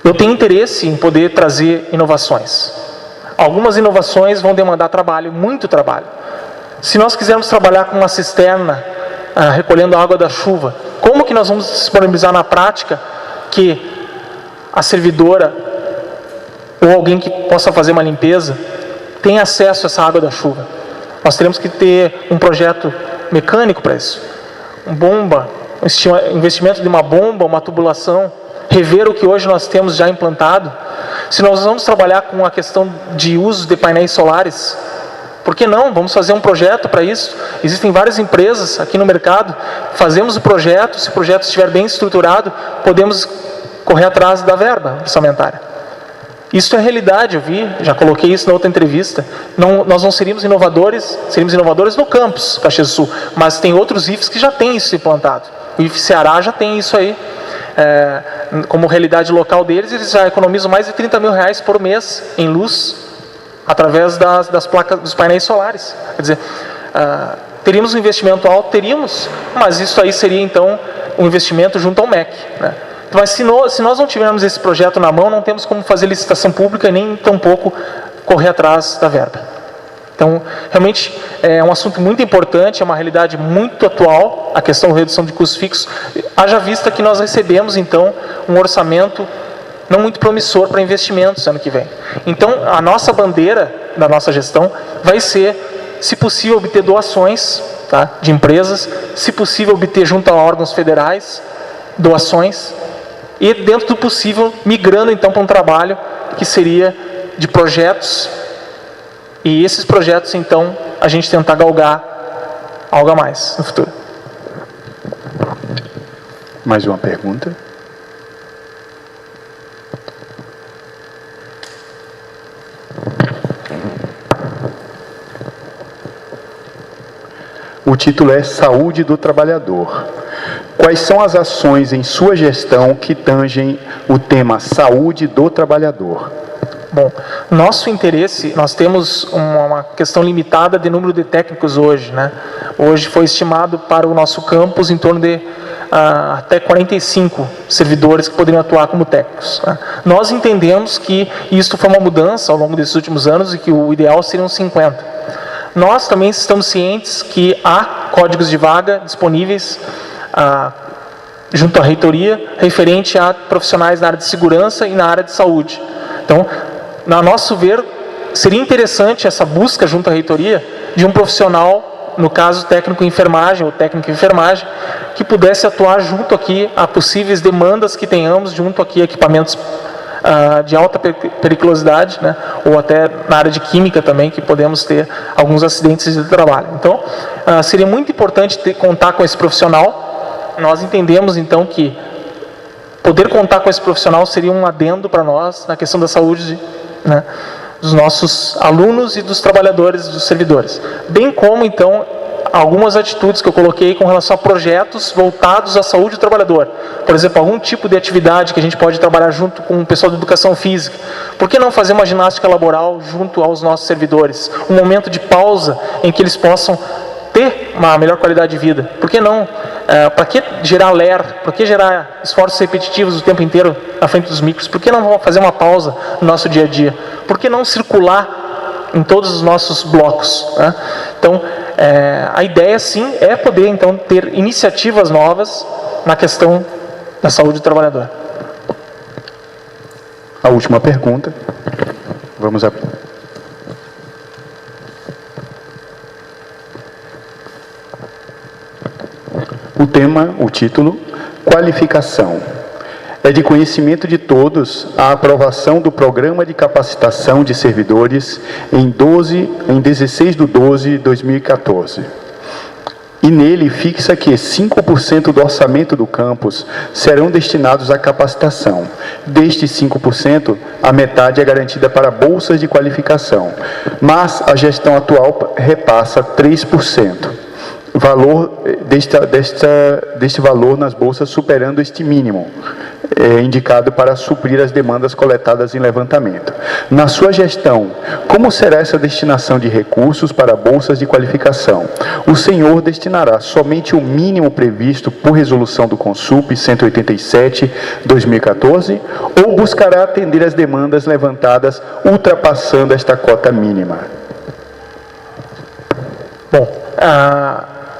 Eu tenho interesse em poder trazer inovações. Algumas inovações vão demandar trabalho, muito trabalho. Se nós quisermos trabalhar com uma cisterna recolhendo a água da chuva. Como que nós vamos disponibilizar na prática que a servidora ou alguém que possa fazer uma limpeza tenha acesso a essa água da chuva? Nós teremos que ter um projeto mecânico para isso. Bomba, investimento de uma bomba, uma tubulação, rever o que hoje nós temos já implantado. Se nós vamos trabalhar com a questão de uso de painéis solares, por que não? Vamos fazer um projeto para isso. Existem várias empresas aqui no mercado, fazemos o projeto, se o projeto estiver bem estruturado, podemos correr atrás da verba orçamentária. Isso é realidade, eu vi, já coloquei isso na outra entrevista. Nós não seríamos inovadores no campus Caxias do Sul, mas tem outros IFs que já têm isso implantado. O IF Ceará já tem isso aí. Como realidade local deles, eles já economizam mais de 30 mil reais por mês em luz, através das placas, dos painéis solares. Quer dizer, teríamos um investimento alto? Teríamos, mas isso aí seria então um investimento junto ao MEC, né? Mas se nós não tivermos esse projeto na mão, não temos como fazer licitação pública, nem tampouco correr atrás da verba. Então, realmente, é um assunto muito importante, é uma realidade muito atual, a questão da redução de custos fixos, haja vista que nós recebemos, então, um orçamento não muito promissor para investimentos ano que vem. Então, a nossa bandeira da nossa gestão vai ser, se possível, obter doações, tá, de empresas, se possível, obter junto a órgãos federais, doações, e dentro do possível, migrando então para um trabalho que seria de projetos, e esses projetos então, a gente tentar galgar algo a mais no futuro. Mais uma pergunta? O título é Saúde do Trabalhador. Quais são as ações em sua gestão que tangem o tema saúde do trabalhador? Bom, nosso interesse, nós temos uma questão limitada de número de técnicos hoje, né? Hoje foi estimado para o nosso campus em torno de até 45 servidores que poderiam atuar como técnicos, né? Nós entendemos que isso foi uma mudança ao longo desses últimos anos e que o ideal seriam 50. Nós também estamos cientes que há códigos de vaga disponíveis junto à reitoria, referente a profissionais na área de segurança e na área de saúde. Então, a nosso ver, seria interessante essa busca junto à reitoria de um profissional, no caso técnico em enfermagem ou técnico em enfermagem, que pudesse atuar junto aqui a possíveis demandas que tenhamos junto aqui a equipamentos de alta periculosidade, né, ou até na área de química também, que podemos ter alguns acidentes de trabalho. Então, seria muito importante contar com esse profissional. Nós entendemos, então, que poder contar com esse profissional seria um adendo para nós na questão da saúde, né, dos nossos alunos e dos trabalhadores, dos servidores. Bem como, então, algumas atitudes que eu coloquei com relação a projetos voltados à saúde do trabalhador. Por exemplo, algum tipo de atividade que a gente pode trabalhar junto com o pessoal de educação física. Por que não fazer uma ginástica laboral junto aos nossos servidores? Um momento de pausa em que eles possam ter uma melhor qualidade de vida. Por que não? Para que gerar LER? Por que gerar esforços repetitivos o tempo inteiro na frente dos micros? Por que não fazer uma pausa no nosso dia a dia? Por que não circular em todos os nossos blocos, né? Então, a ideia sim é poder então ter iniciativas novas na questão da saúde do trabalhador. A última pergunta. Vamos abrir. O tema, o título, qualificação. É de conhecimento de todos a aprovação do Programa de Capacitação de Servidores em 16/12/2014. E nele fixa que 5% do orçamento do campus serão destinados à capacitação. Destes 5%, a metade é garantida para bolsas de qualificação, mas a gestão atual repassa 3%. Valor deste valor nas bolsas superando este mínimo, indicado para suprir as demandas coletadas em levantamento. Na sua gestão, como será essa destinação de recursos para bolsas de qualificação? O senhor destinará somente o mínimo previsto por resolução do Consup 187/2014 ou buscará atender as demandas levantadas ultrapassando esta cota mínima? Bom,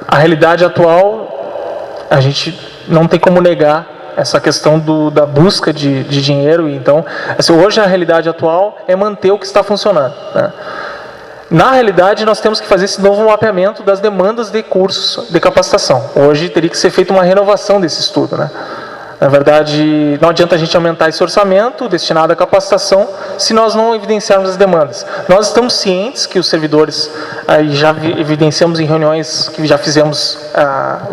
a realidade atual a gente não tem como negar essa questão da busca de dinheiro. Então, assim, hoje a realidade atual é manter o que está funcionando, né? Na realidade, nós temos que fazer esse novo mapeamento das demandas de cursos de capacitação. Hoje teria que ser feita uma renovação desse estudo, né? Na verdade, não adianta a gente aumentar esse orçamento destinado à capacitação se nós não evidenciarmos as demandas. Nós estamos cientes que os servidores, aí já evidenciamos em reuniões que já fizemos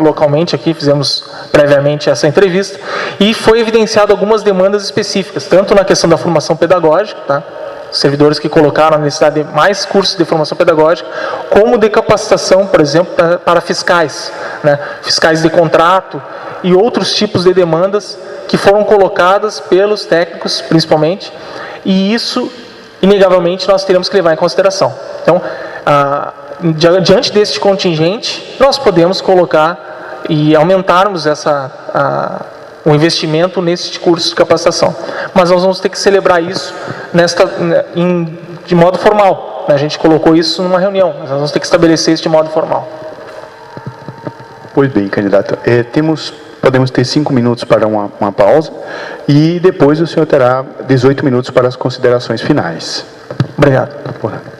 localmente aqui, fizemos previamente essa entrevista, e foi evidenciado algumas demandas específicas, tanto na questão da formação pedagógica, tá? Servidores que colocaram a necessidade de mais cursos de formação pedagógica, como de capacitação, por exemplo, para fiscais, né? Fiscais de contrato e outros tipos de demandas que foram colocadas pelos técnicos, principalmente, e isso, inegavelmente, nós teremos que levar em consideração. Então, diante deste contingente, nós podemos colocar e aumentarmos o investimento nesse curso de capacitação. Mas nós vamos ter que celebrar isso de modo formal. A gente colocou isso numa reunião, mas nós vamos ter que estabelecer isso de modo formal. Pois bem, candidato. Podemos ter 5 minutos para uma pausa e depois o senhor terá 18 minutos para as considerações finais. Obrigado. Por nada.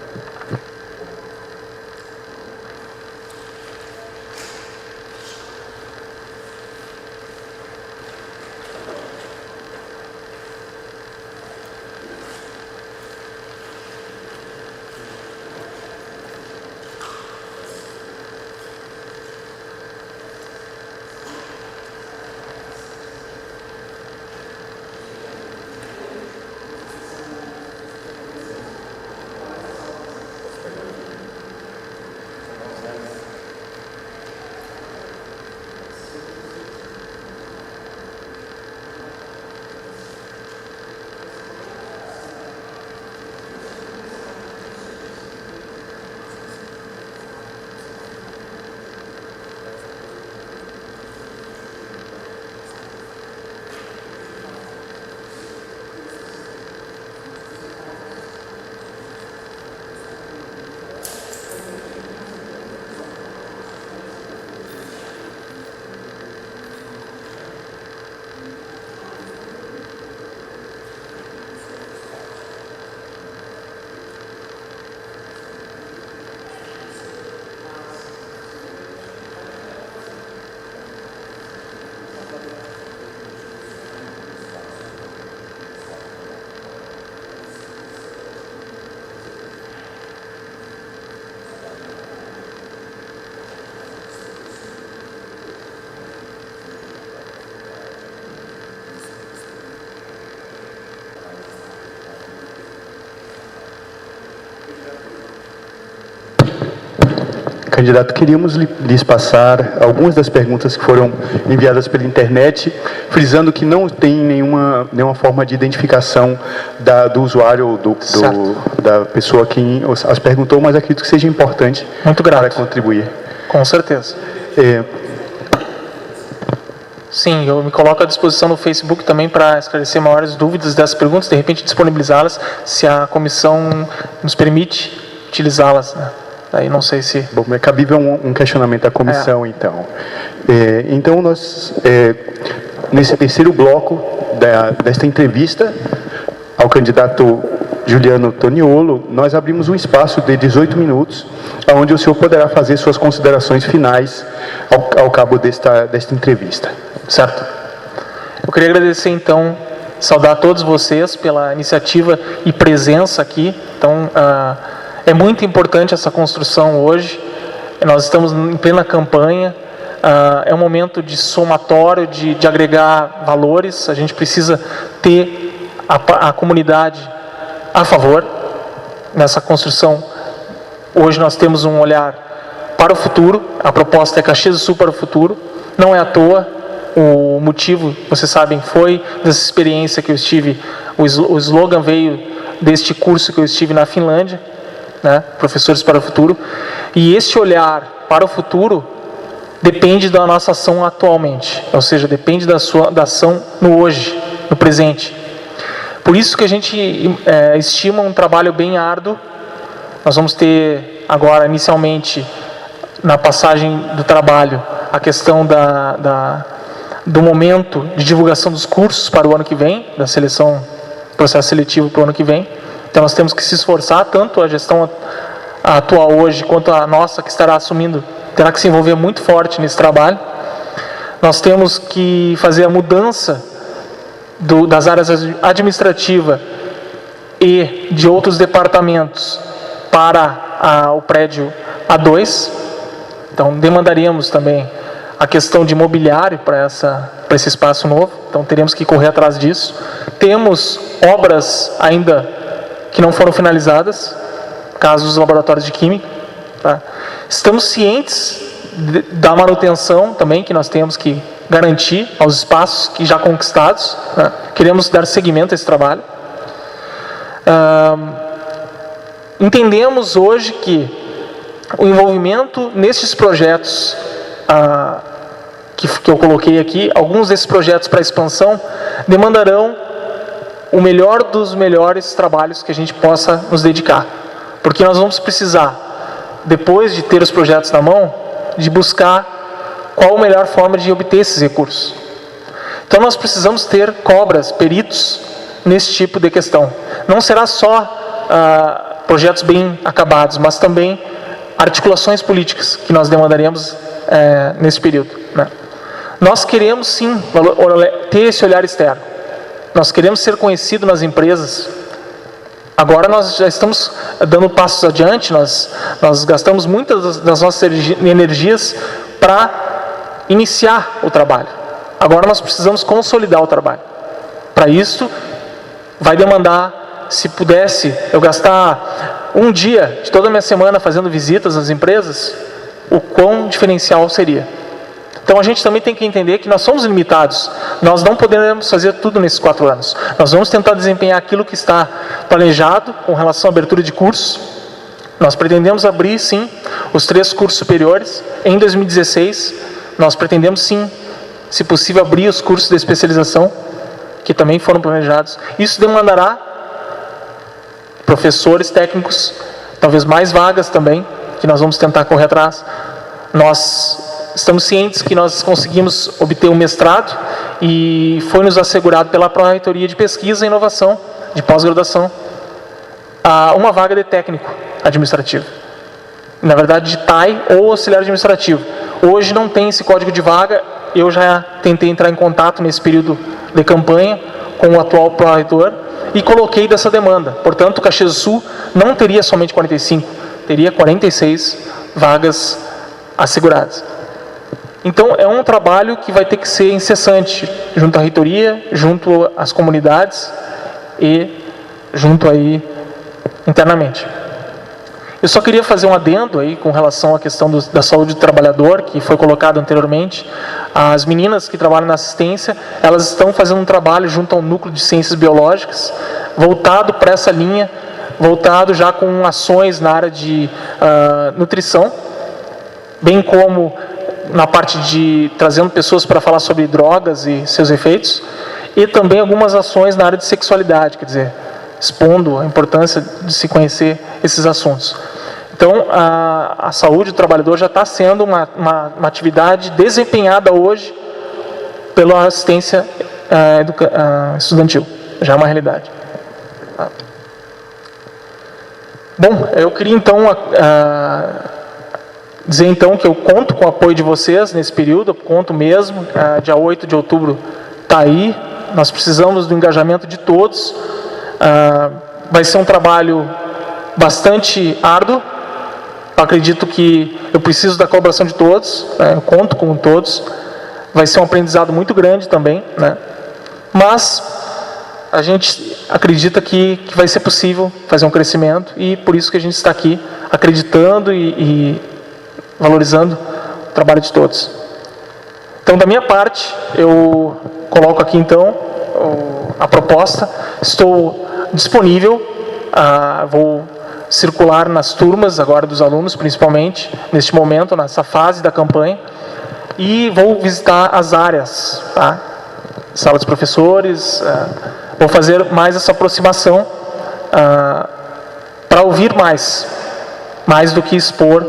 Candidato, queríamos lhes passar algumas das perguntas que foram enviadas pela internet, frisando que não tem nenhuma forma de identificação do usuário, da pessoa que as perguntou, mas acredito que seja importante para contribuir. Com certeza. Sim, eu me coloco à disposição no Facebook também para esclarecer maiores dúvidas dessas perguntas, de repente disponibilizá-las, se a comissão nos permite utilizá-las, né? Aí não sei se... Bom, é cabível um questionamento à comissão, então. Então, nós, nesse terceiro bloco desta entrevista ao candidato Juliano Toniolo, nós abrimos um espaço de 18 minutos, onde o senhor poderá fazer suas considerações finais ao cabo desta entrevista. Certo. Eu queria agradecer, então, saudar a todos vocês pela iniciativa e presença aqui. Então, é muito importante essa construção hoje. Nós estamos em plena campanha. É um momento de somatório, de agregar valores. A gente precisa ter a comunidade a favor nessa construção. Hoje nós temos um olhar para o futuro. A proposta é Caxias do Sul para o futuro. Não é à toa. O motivo, vocês sabem, foi dessa experiência que eu estive. O slogan veio deste curso que eu estive na Finlândia, né? Professores para o Futuro. E esse olhar para o futuro depende da nossa ação atualmente, ou seja, depende da ação no hoje, no presente. Por isso que a gente estima um trabalho bem árduo. Nós vamos ter agora, inicialmente, na passagem do trabalho, a questão do momento de divulgação dos cursos para o ano que vem, da seleção, processo seletivo para o ano que vem. Então nós temos que se esforçar, tanto a gestão atual hoje, quanto a nossa que estará assumindo, terá que se envolver muito forte nesse trabalho. Nós temos que fazer a mudança das áreas administrativas e de outros departamentos para o prédio A2. Então demandaríamos também a questão de mobiliário para esse espaço novo, então teríamos que correr atrás disso. Temos obras ainda que não foram finalizadas, caso dos laboratórios de química. Tá? Estamos cientes da manutenção também, que nós temos que garantir aos espaços que já conquistados. Né? Queremos dar seguimento a esse trabalho. Entendemos hoje que o envolvimento nesses projetos que eu coloquei aqui, alguns desses projetos para expansão, demandarão o melhor dos melhores trabalhos que a gente possa nos dedicar. Porque nós vamos precisar, depois de ter os projetos na mão, de buscar qual a melhor forma de obter esses recursos. Então nós precisamos ter cobras, peritos, nesse tipo de questão. Não será só projetos bem acabados, mas também articulações políticas que nós demandaremos nesse período. Né? Nós queremos sim ter esse olhar externo. Nós queremos ser conhecidos nas empresas. Agora nós já estamos dando passos adiante, nós gastamos muitas das nossas energias para iniciar o trabalho. Agora nós precisamos consolidar o trabalho. Para isso, vai demandar, se pudesse, eu gastar um dia de toda a minha semana fazendo visitas nas empresas, o quão diferencial seria. Então a gente também tem que entender que nós somos limitados. Nós não podemos fazer tudo nesses 4 anos. Nós vamos tentar desempenhar aquilo que está planejado com relação à abertura de cursos. Nós pretendemos abrir, sim, os 3 cursos superiores. Em 2016, nós pretendemos, sim, se possível, abrir os cursos de especialização, que também foram planejados. Isso demandará professores técnicos, talvez mais vagas também, que nós vamos tentar correr atrás. Nós estamos cientes que nós conseguimos obter um mestrado e foi nos assegurado pela Pró-Reitoria de Pesquisa e Inovação, de pós-graduação, uma vaga de técnico administrativo. Na verdade, de TAI ou auxiliar administrativo. Hoje não tem esse código de vaga. Eu já tentei entrar em contato nesse período de campanha com o atual pró-reitor e coloquei dessa demanda. Portanto, Caxias do Sul não teria somente 45, teria 46 vagas asseguradas. Então, é um trabalho que vai ter que ser incessante, junto à reitoria, junto às comunidades e junto aí internamente. Eu só queria fazer um adendo aí com relação à questão da saúde do trabalhador, que foi colocado anteriormente. As meninas que trabalham na assistência, elas estão fazendo um trabalho junto ao núcleo de ciências biológicas, voltado para essa linha, voltado já com ações na área de nutrição, bem como na parte de trazendo pessoas para falar sobre drogas e seus efeitos, e também algumas ações na área de sexualidade, quer dizer, expondo a importância de se conhecer esses assuntos. Então, a saúde do trabalhador já está sendo uma atividade desempenhada hoje pela assistência estudantil, já é uma realidade. Bom, eu queria então dizer então que eu conto com o apoio de vocês nesse período, eu conto mesmo, dia 8 de outubro está aí, nós precisamos do engajamento de todos, vai ser um trabalho bastante árduo, acredito que eu preciso da colaboração de todos, eu conto com todos, vai ser um aprendizado muito grande também, né? Mas a gente acredita que vai ser possível fazer um crescimento e por isso que a gente está aqui acreditando e valorizando o trabalho de todos. Então, da minha parte, eu coloco aqui então a proposta, estou disponível, vou circular nas turmas agora dos alunos, principalmente neste momento, nessa fase da campanha, e vou visitar as áreas, tá? Sala dos professores, vou fazer mais essa aproximação para ouvir mais do que expor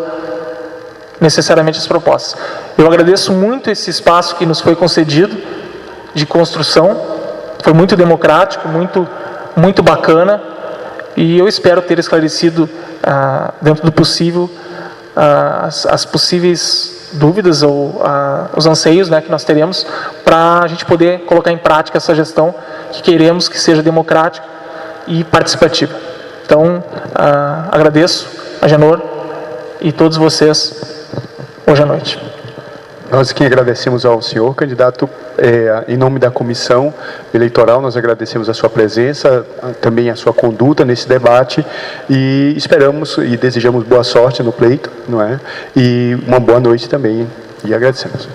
necessariamente as propostas. Eu agradeço muito esse espaço que nos foi concedido de construção, foi muito democrático, muito bacana, e eu espero ter esclarecido, dentro do possível, as possíveis dúvidas ou os anseios, né, que nós teremos para a gente poder colocar em prática essa gestão que queremos que seja democrática e participativa. Então, agradeço a Agenor e todos vocês hoje à noite. Nós que agradecemos ao senhor candidato, em nome da comissão eleitoral, nós agradecemos a sua presença, também a sua conduta nesse debate, e esperamos e desejamos boa sorte no pleito, não é? E uma boa noite também, e agradecemos.